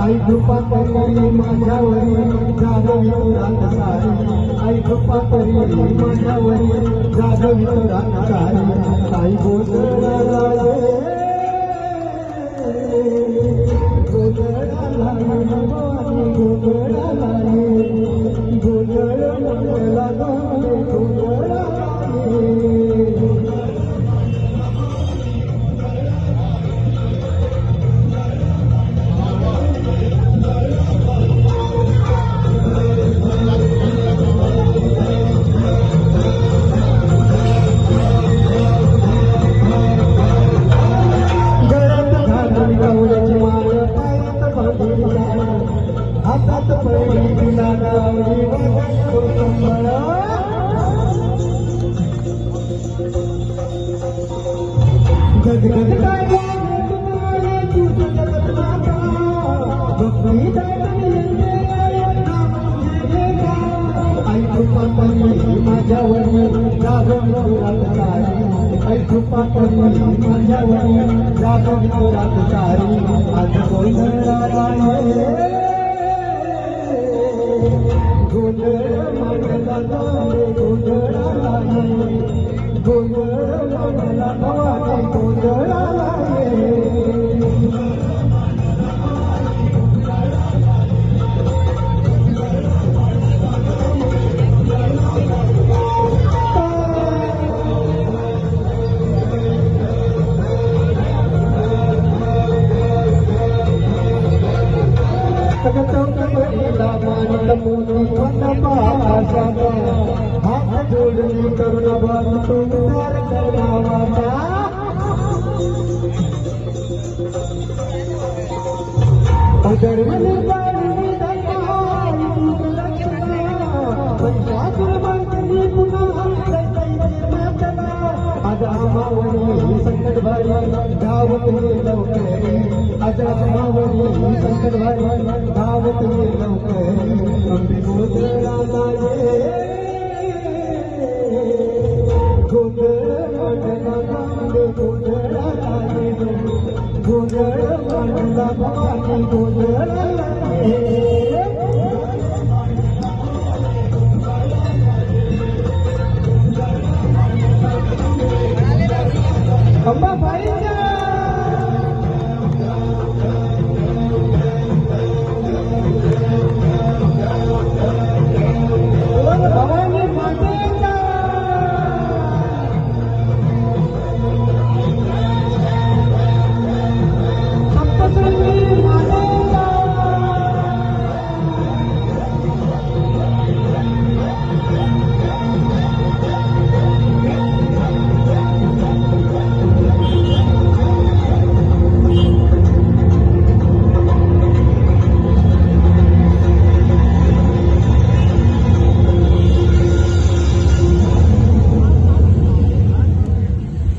आई कृपा करी माझ्यावरी जागवी रात सारी आई कृपा करी माझ्यावरी जागवी रात सारी आई गोंधळाला गोंधळाला गोंधळाला गोंधळ मंगला गोंधळाला हातात पडली तुला गावली कंबळा गदगद काय आई कृपा करी माझ्यावरी जागवी रात सारी आई कृपा करी माझ्यावरी जागवी रात सारी आज गोंधळाला गोंधळ मंगला गोंधळाला गोंधळ मंगला भवानी गोंधळाला हात जोडली करुण बांधतो आजामावरी संकट भारी धावत लवकरी आजामावरी संकट भारी धावत लवकरी अंबे गोंधळाला गोंधळ मंडला गोंधळाला गोंधळ मंडला